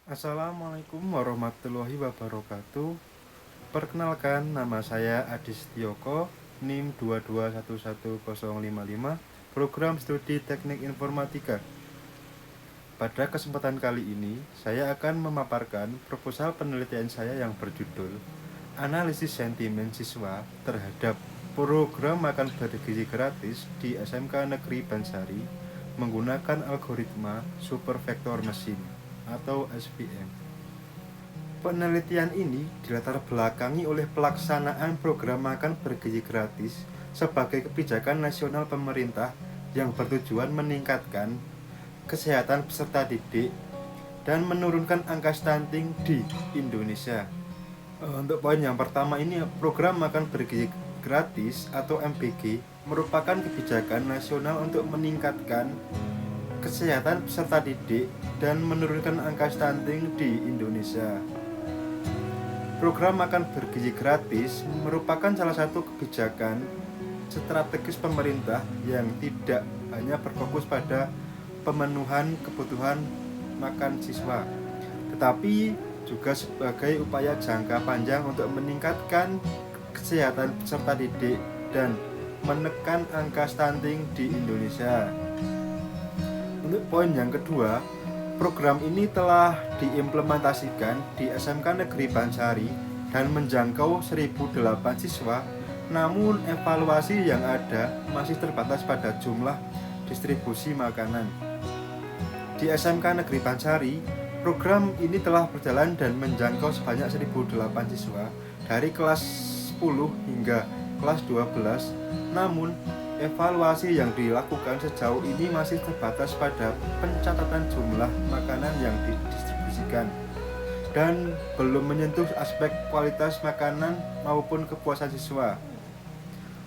Assalamualaikum warahmatullahi wabarakatuh. Perkenalkan, nama saya Adi Setioko, NIM 2211055, Program Studi Teknik Informatika. Pada kesempatan kali ini, saya akan memaparkan proposal penelitian saya yang berjudul Analisis Sentimen Siswa terhadap Program Makan Bergizi Gratis di SMK Negeri Bansari menggunakan algoritma Supervector Machine atau SVM. Penelitian ini dilatar belakangi oleh pelaksanaan program makan bergizi gratis sebagai kebijakan nasional pemerintah yang bertujuan meningkatkan kesehatan peserta didik dan menurunkan angka stunting di Indonesia. Untuk poin yang pertama ini, program makan bergizi gratis atau MBG merupakan kebijakan nasional untuk meningkatkan kesehatan peserta didik dan menurunkan angka stunting di Indonesia. Program makan bergizi gratis merupakan salah satu kebijakan strategis pemerintah yang tidak hanya berfokus pada pemenuhan kebutuhan makan siswa, tetapi juga sebagai upaya jangka panjang untuk meningkatkan kesehatan peserta didik dan menekan angka stunting di Indonesia. Untuk poin yang kedua, program ini telah diimplementasikan di SMK Negeri Bansari dan menjangkau 1.008 siswa, namun evaluasi yang ada masih terbatas pada jumlah distribusi makanan. Di SMK Negeri Bansari, program ini telah berjalan dan menjangkau sebanyak 1.008 siswa dari kelas 10 hingga kelas 12, namun evaluasi yang dilakukan sejauh ini masih terbatas pada pencatatan jumlah makanan yang didistribusikan dan belum menyentuh aspek kualitas makanan maupun kepuasan siswa.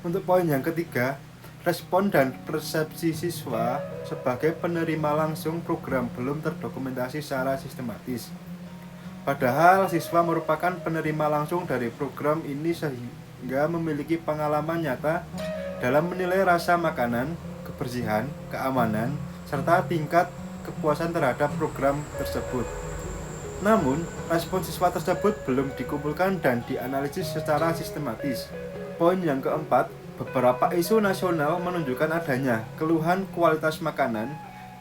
Untuk poin yang ketiga, respon dan persepsi siswa sebagai penerima langsung program belum terdokumentasi secara sistematis. Padahal siswa merupakan penerima langsung dari program ini sehingga memiliki pengalaman nyata dalam menilai rasa makanan, kebersihan, keamanan, serta tingkat kepuasan terhadap program tersebut. Namun, respon siswa tersebut belum dikumpulkan dan dianalisis secara sistematis. Poin yang keempat, beberapa isu nasional menunjukkan adanya keluhan kualitas makanan,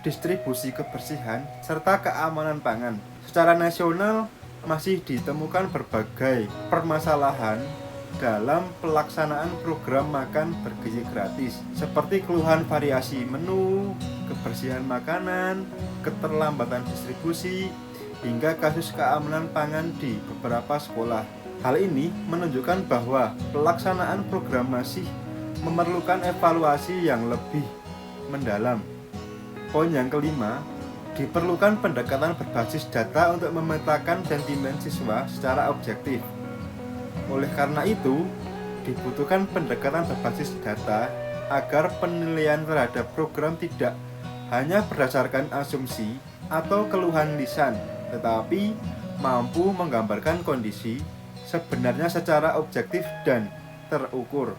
distribusi kebersihan, serta keamanan pangan. Secara nasional, masih ditemukan berbagai permasalahan dalam pelaksanaan program makan bergizi gratis, seperti keluhan variasi menu, kebersihan makanan, keterlambatan distribusi, hingga kasus keamanan pangan di beberapa sekolah. Hal ini menunjukkan bahwa pelaksanaan program masih memerlukan evaluasi yang lebih mendalam. Poin yang kelima, diperlukan pendekatan berbasis data untuk memetakan sentimen siswa secara objektif. Oleh karena itu, dibutuhkan pendekatan berbasis data agar penilaian terhadap program tidak hanya berdasarkan asumsi atau keluhan lisan, tetapi mampu menggambarkan kondisi sebenarnya secara objektif dan terukur.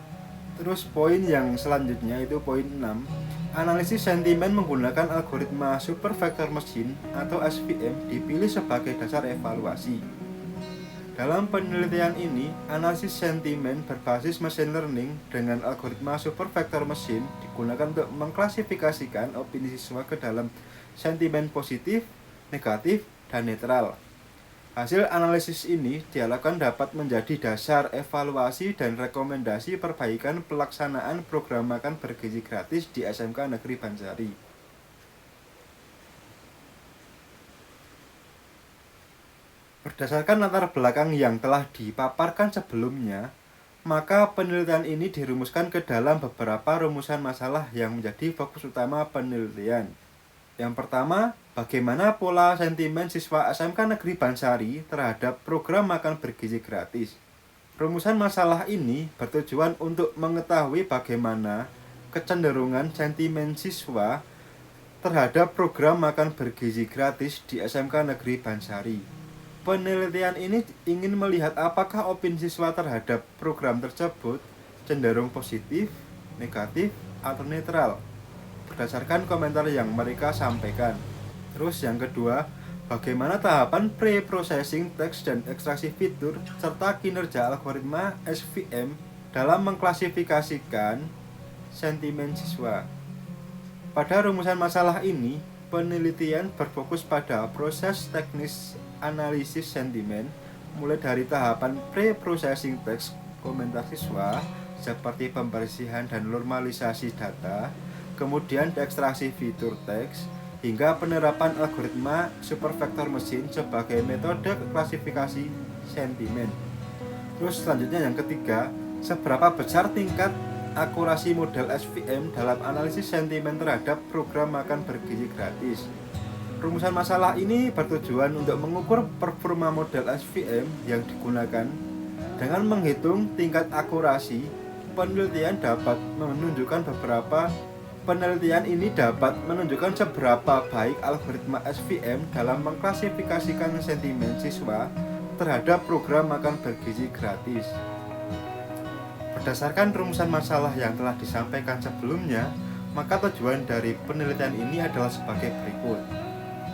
Terus poin yang selanjutnya itu poin 6, analisis sentimen menggunakan algoritma Supervector Machine atau SVM dipilih sebagai dasar evaluasi. Dalam penelitian ini, analisis sentimen berbasis machine learning dengan algoritma Supervector Machine digunakan untuk mengklasifikasikan opini siswa ke dalam sentimen positif, negatif, dan netral. Hasil analisis ini diharapkan dapat menjadi dasar evaluasi dan rekomendasi perbaikan pelaksanaan program makan bergizi gratis di SMK Negeri Bansari. Berdasarkan latar belakang yang telah dipaparkan sebelumnya, maka penelitian ini dirumuskan ke dalam beberapa rumusan masalah yang menjadi fokus utama penelitian. Yang pertama, bagaimana pola sentimen siswa SMK Negeri Bansari terhadap program makan bergizi gratis. Rumusan masalah ini bertujuan untuk mengetahui bagaimana kecenderungan sentimen siswa terhadap program makan bergizi gratis di SMK Negeri Bansari. Penelitian ini ingin melihat apakah opini siswa terhadap program tersebut cenderung positif, negatif, atau netral berdasarkan komentar yang mereka sampaikan. Terus yang kedua, Bagaimana tahapan pre-processing teks dan ekstraksi fitur serta kinerja algoritma SVM dalam mengklasifikasikan sentimen siswa. Pada rumusan masalah ini, penelitian berfokus pada proses teknis analisis sentimen mulai dari tahapan pre-processing teks komentar siswa seperti pembersihan dan normalisasi data, kemudian ekstraksi fitur teks, hingga penerapan algoritma supervektor mesin sebagai metode klasifikasi sentimen. Terus selanjutnya yang ketiga, seberapa besar tingkat akurasi model SVM dalam analisis sentimen terhadap program makan bergizi gratis. Rumusan masalah ini bertujuan untuk mengukur performa model SVM yang digunakan. Dengan menghitung tingkat akurasi, penelitian ini dapat menunjukkan seberapa baik algoritma SVM dalam mengklasifikasikan sentimen siswa terhadap program makan bergizi gratis. Berdasarkan rumusan masalah yang telah disampaikan sebelumnya, maka tujuan dari penelitian ini adalah sebagai berikut.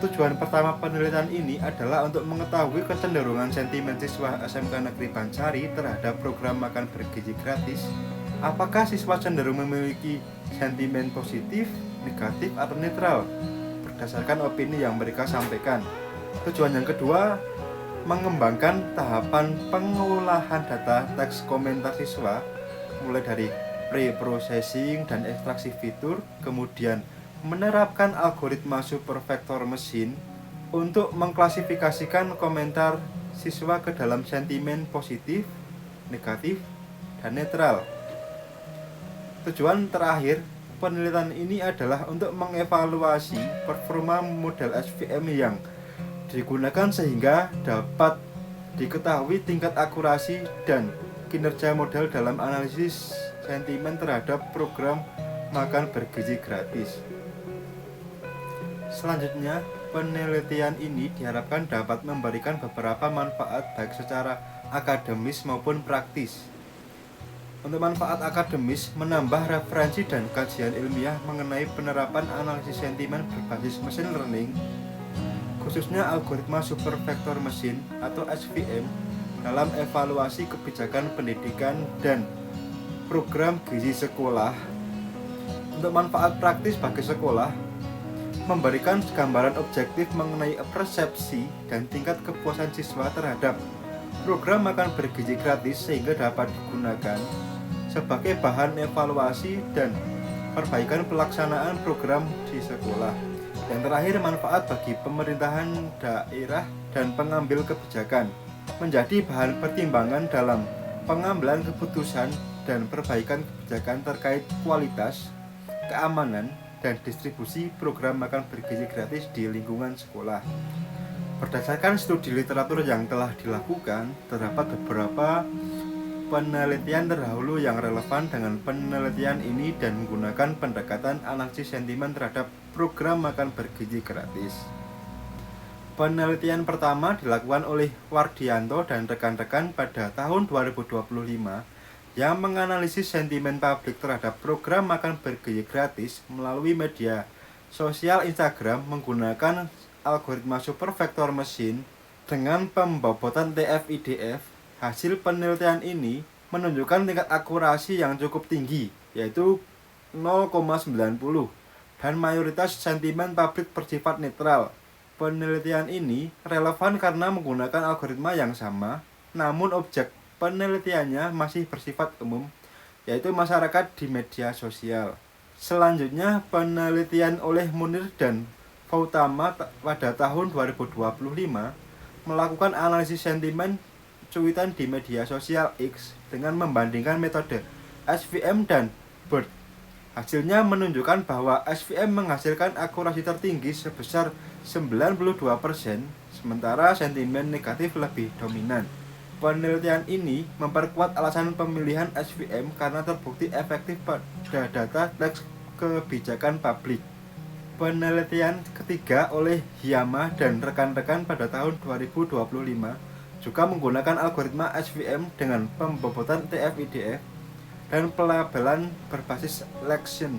Tujuan pertama penelitian ini adalah untuk mengetahui kecenderungan sentimen siswa SMK Negeri Bansari terhadap program makan bergizi gratis. Apakah siswa cenderung memiliki sentimen positif, negatif, atau netral berdasarkan opini yang mereka sampaikan. Tujuan yang kedua, mengembangkan tahapan pengolahan data teks komentar siswa mulai dari pre-processing dan ekstraksi fitur, kemudian menerapkan algoritma supervektor mesin untuk mengklasifikasikan komentar siswa ke dalam sentimen positif, negatif, dan netral. Tujuan terakhir penelitian ini adalah untuk mengevaluasi performa model SVM yang digunakan sehingga dapat diketahui tingkat akurasi dan kinerja model dalam analisis sentimen terhadap program makan bergizi gratis. Selanjutnya, penelitian ini diharapkan dapat memberikan beberapa manfaat baik secara akademis maupun praktis. Untuk manfaat akademis, menambah referensi dan kajian ilmiah mengenai penerapan analisis sentimen berbasis machine learning, khususnya algoritma supervektor mesin atau SVM dalam evaluasi kebijakan pendidikan dan program gizi sekolah. Untuk manfaat praktis bagi sekolah, memberikan gambaran objektif mengenai persepsi dan tingkat kepuasan siswa terhadap program makan bergizi gratis sehingga dapat digunakan sebagai bahan evaluasi dan perbaikan pelaksanaan program di sekolah. Yang terakhir, manfaat bagi pemerintahan daerah dan pengambil kebijakan menjadi bahan pertimbangan dalam pengambilan keputusan dan perbaikan kebijakan terkait kualitas, keamanan, dan distribusi program makan bergizi gratis di lingkungan sekolah. Berdasarkan studi literatur yang telah dilakukan, terdapat beberapa penelitian terdahulu yang relevan dengan penelitian ini dan menggunakan pendekatan analisis sentimen terhadap program makan bergizi gratis. Penelitian pertama dilakukan oleh Wardianto dan rekan-rekan pada tahun 2025 yang menganalisis sentimen publik terhadap program makan bergizi gratis melalui media sosial Instagram menggunakan algoritma supervektor mesin dengan pembobotan TF-IDF. Hasil penelitian ini menunjukkan tingkat akurasi yang cukup tinggi, yaitu 0,90, dan mayoritas sentimen publik bersifat netral. Penelitian ini relevan karena menggunakan algoritma yang sama, namun objek penelitiannya masih bersifat umum, yaitu masyarakat di media sosial. Selanjutnya, penelitian oleh Munir dan Fautama pada tahun 2025 melakukan analisis sentimen cuitan di media sosial X dengan membandingkan metode SVM dan BERT. Hasilnya menunjukkan bahwa SVM menghasilkan akurasi tertinggi sebesar 92%, sementara sentimen negatif lebih dominan. Penelitian ini memperkuat alasan pemilihan SVM karena terbukti efektif pada data teks kebijakan publik. Penelitian ketiga oleh Hiyama dan rekan-rekan pada tahun 2025 juga menggunakan algoritma SVM dengan pembobotan TF-IDF dan pelabelan berbasis lexion.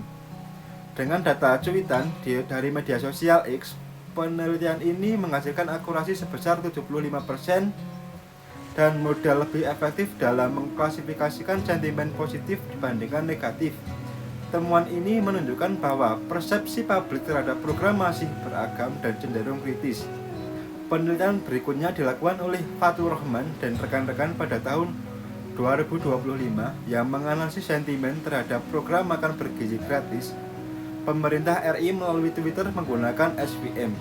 Dengan data cuitan dari media sosial X, Penelitian ini menghasilkan akurasi sebesar 75% dan modal lebih efektif dalam mengklasifikasikan sentimen positif dibandingkan negatif. Temuan ini menunjukkan bahwa persepsi publik terhadap program masih beragam dan cenderung kritis. Penelitian berikutnya dilakukan oleh Fatur Rahman dan rekan-rekan pada tahun 2025 yang menganalisis sentimen terhadap program makan bergizi gratis. Pemerintah RI melalui Twitter menggunakan SVM.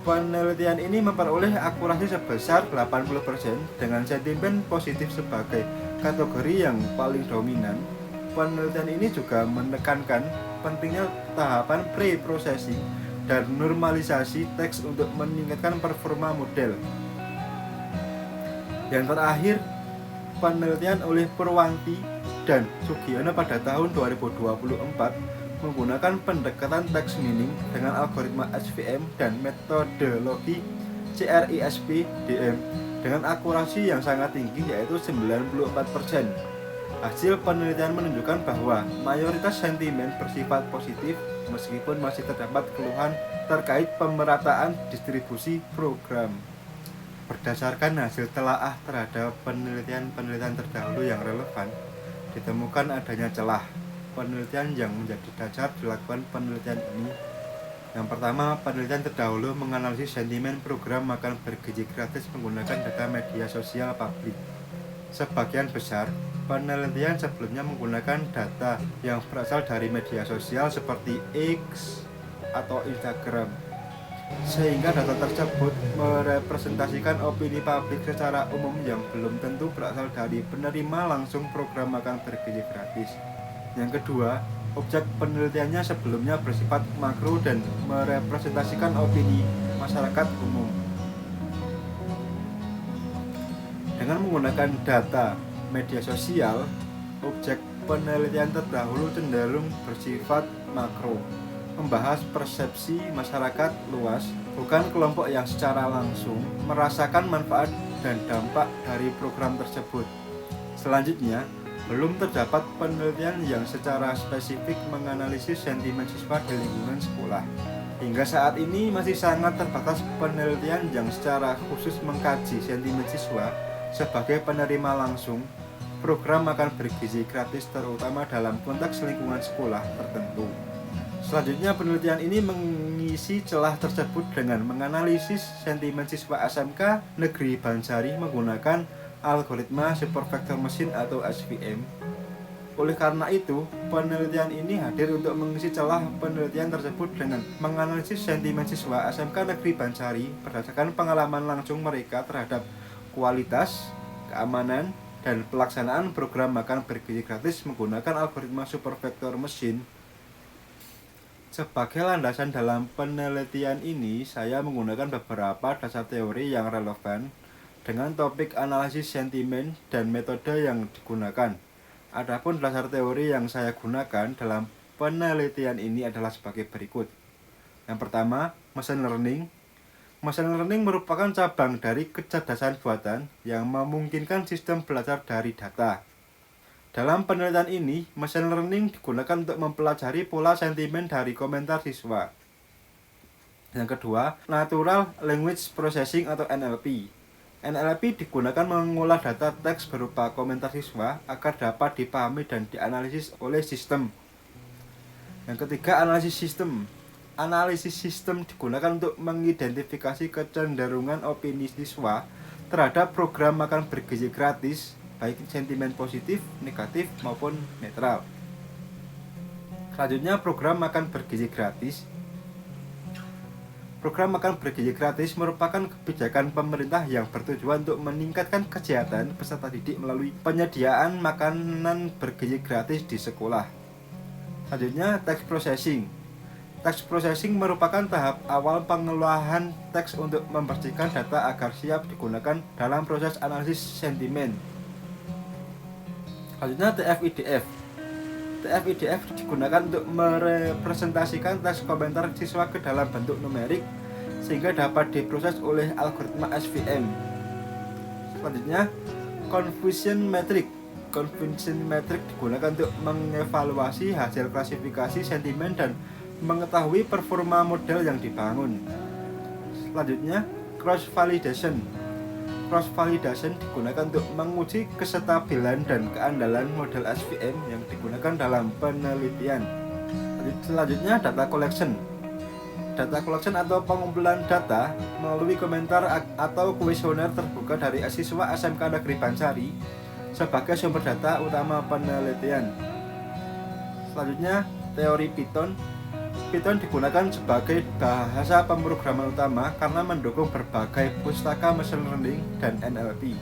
Penelitian ini memperoleh akurasi sebesar 80% dengan sentimen positif sebagai kategori yang paling dominan. Penelitian ini juga menekankan pentingnya tahapan pre-processing dan normalisasi teks untuk meningkatkan performa model. Yang terakhir, penelitian oleh Purwanti dan Sugiono pada tahun 2024 menggunakan pendekatan text meaning dengan algoritma SVM dan metodologi CRISP-DM dengan akurasi yang sangat tinggi yaitu 94%. Hasil penelitian menunjukkan bahwa mayoritas sentimen bersifat positif meskipun masih terdapat keluhan terkait pemerataan distribusi program. Berdasarkan hasil telaah terhadap penelitian-penelitian terdahulu yang relevan, ditemukan adanya celah penelitian yang menjadi dasar dilakukan penelitian ini. Yang pertama, penelitian terdahulu menganalisis sentimen program makan bergizi gratis menggunakan data media sosial publik. Sebagian besar penelitian sebelumnya menggunakan data yang berasal dari media sosial seperti X atau Instagram, sehingga data tersebut merepresentasikan opini publik secara umum yang belum tentu berasal dari penerima langsung program makan bergizi gratis. Yang kedua, objek penelitiannya sebelumnya bersifat makro dan merepresentasikan opini masyarakat umum. Dengan menggunakan data media sosial, objek penelitian terdahulu cenderung bersifat makro, membahas persepsi masyarakat luas, bukan kelompok yang secara langsung merasakan manfaat dan dampak dari program tersebut. Selanjutnya, belum terdapat penelitian yang secara spesifik menganalisis sentimen siswa di lingkungan sekolah. Hingga saat ini masih sangat terbatas penelitian yang secara khusus mengkaji sentimen siswa sebagai penerima langsung program makan bergizi gratis, terutama dalam konteks lingkungan sekolah tertentu. Selanjutnya, penelitian ini mengisi celah tersebut dengan menganalisis sentimen siswa SMK Negeri Bansari menggunakan algoritma supervector machine atau SVM. Oleh karena itu, penelitian ini hadir untuk mengisi celah penelitian tersebut dengan menganalisis sentimen siswa SMK Negeri Bansari berdasarkan pengalaman langsung mereka terhadap kualitas, keamanan, dan pelaksanaan program makan bergizi gratis menggunakan algoritma supervector machine. Sebagai landasan dalam penelitian ini, saya menggunakan beberapa dasar teori yang relevan dengan topik analisis sentimen dan metode yang digunakan. Adapun dasar teori yang saya gunakan dalam penelitian ini adalah sebagai berikut. Yang pertama, machine learning. Machine learning merupakan cabang dari kecerdasan buatan yang memungkinkan sistem belajar dari data. Dalam penelitian ini, machine learning digunakan untuk mempelajari pola sentimen dari komentar siswa. Yang kedua, natural language processing atau NLP. NLP digunakan mengolah data teks berupa komentar siswa agar dapat dipahami dan dianalisis oleh sistem. Yang ketiga, analisis sistem. Analisis sistem digunakan untuk mengidentifikasi kecenderungan opini siswa terhadap program makan bergizi gratis, baik sentimen positif, negatif, maupun netral. Selanjutnya, program makan bergizi gratis. Program makan bergizi gratis merupakan kebijakan pemerintah yang bertujuan untuk meningkatkan kesehatan peserta didik melalui penyediaan makanan bergizi gratis di sekolah. Selanjutnya, text processing. Text processing merupakan tahap awal pengolahan teks untuk membersihkan data agar siap digunakan dalam proses analisis sentimen. Selanjutnya, TF-IDF. TF-IDF digunakan untuk merepresentasikan teks komentar siswa ke dalam bentuk numerik sehingga dapat diproses oleh algoritma SVM. Selanjutnya, confusion metric. Confusion metric digunakan untuk mengevaluasi hasil klasifikasi sentimen dan mengetahui performa model yang dibangun. Selanjutnya, cross validation. Cross validation digunakan untuk menguji kestabilan dan keandalan model SVM yang digunakan dalam penelitian. Selanjutnya, data collection. Data collection atau pengumpulan data melalui komentar atau kuesioner terbuka dari siswa SMK Negeri Bansari sebagai sumber data utama penelitian. Selanjutnya, teori Python. Python digunakan sebagai bahasa pemrograman utama karena mendukung berbagai pustaka machine learning dan NLP.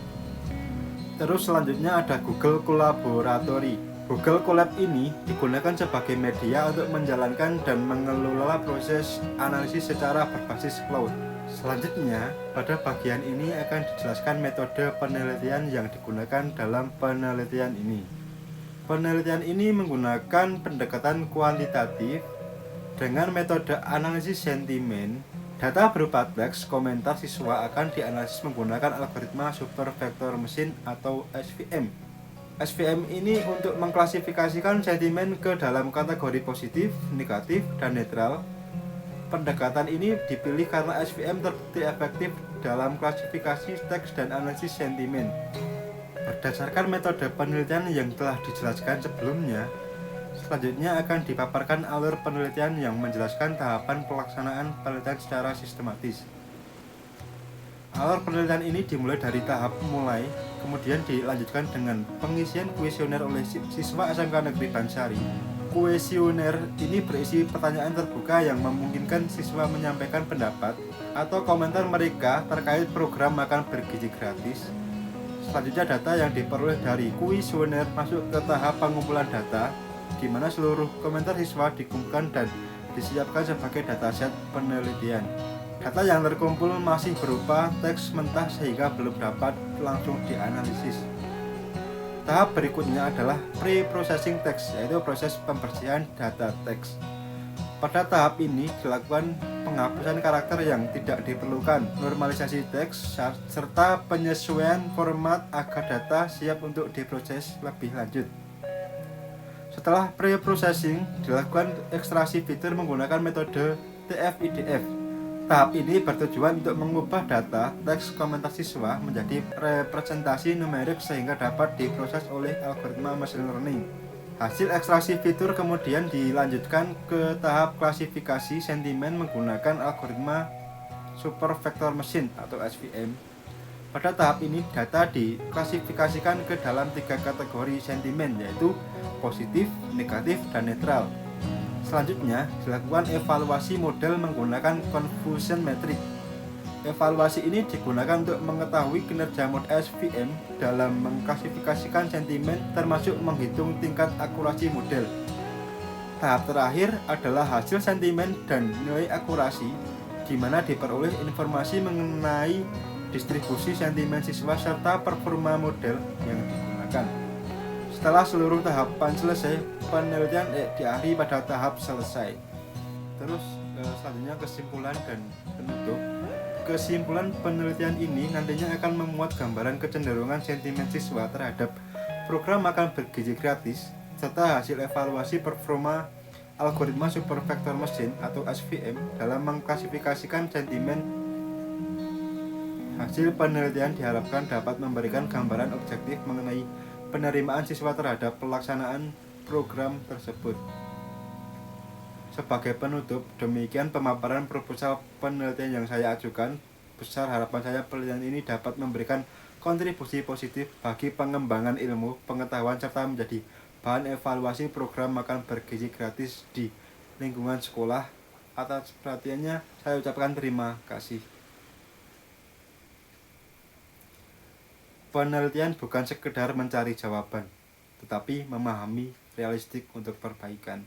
Terus selanjutnya ada Google Collaboratory. Google Colab ini digunakan sebagai media untuk menjalankan dan mengelola proses analisis secara berbasis cloud. Selanjutnya, pada bagian ini akan dijelaskan metode penelitian yang digunakan dalam penelitian ini. Penelitian ini menggunakan pendekatan kualitatif dengan metode analisis sentimen. Data berupa teks komentar siswa akan dianalisis menggunakan algoritma super vector machine atau SVM. SVM ini untuk mengklasifikasikan sentimen ke dalam kategori positif, negatif, dan netral. Pendekatan ini dipilih karena SVM terbukti efektif dalam klasifikasi teks dan analisis sentimen. Berdasarkan metode penelitian yang telah dijelaskan sebelumnya, selanjutnya akan dipaparkan alur penelitian yang menjelaskan tahapan pelaksanaan penelitian secara sistematis. Alur penelitian ini dimulai dari tahap mulai, kemudian dilanjutkan dengan pengisian kuesioner oleh siswa SMK Negeri Bansari. Kuesioner ini berisi pertanyaan terbuka yang memungkinkan siswa menyampaikan pendapat atau komentar mereka terkait program makan bergizi gratis. Selanjutnya data yang diperoleh dari kuesioner masuk ke tahap pengumpulan data, di mana seluruh komentar siswa dikumpulkan dan disiapkan sebagai dataset penelitian. Data yang terkumpul masih berupa teks mentah sehingga belum dapat langsung dianalisis. Tahap berikutnya adalah pre-processing teks, yaitu proses pembersihan data teks. Pada tahap ini dilakukan penghapusan karakter yang tidak diperlukan, normalisasi teks, serta penyesuaian format agar data siap untuk diproses lebih lanjut. Setelah pre-processing, dilakukan ekstraksi fitur menggunakan metode TF-IDF. Tahap ini bertujuan untuk mengubah data teks komentar siswa menjadi representasi numerik sehingga dapat diproses oleh algoritma machine learning. Hasil ekstraksi fitur kemudian dilanjutkan ke tahap klasifikasi sentimen menggunakan algoritma super vector machine atau SVM. Pada tahap ini data diklasifikasikan ke dalam 3 kategori sentimen, yaitu positif, negatif, dan netral. Selanjutnya dilakukan evaluasi model menggunakan confusion metric. Evaluasi ini digunakan untuk mengetahui kinerja model SVM dalam mengklasifikasikan sentimen termasuk menghitung tingkat akurasi model. Tahap terakhir adalah hasil sentimen dan nilai akurasi, di mana diperoleh informasi mengenai distribusi sentimen siswa serta performa model yang digunakan. Setelah seluruh tahapan selesai, penelitian diakhiri pada tahap selesai. Terus selanjutnya kesimpulan dan penutup. Kesimpulan penelitian ini nantinya akan memuat gambaran kecenderungan sentimen siswa terhadap program makan bergizi gratis serta hasil evaluasi performa algoritma super vector machine atau SVM dalam mengklasifikasikan sentimen. Hasil penelitian diharapkan dapat memberikan gambaran objektif mengenai penerimaan siswa terhadap pelaksanaan program tersebut. Sebagai penutup, demikian pemaparan proposal penelitian yang saya ajukan. Besar harapan saya penelitian ini dapat memberikan kontribusi positif bagi pengembangan ilmu, pengetahuan, serta menjadi bahan evaluasi program makan bergizi gratis di lingkungan sekolah. Atas perhatiannya, saya ucapkan terima kasih. Penelitian bukan sekedar mencari jawaban, tetapi memahami realistik untuk perbaikan.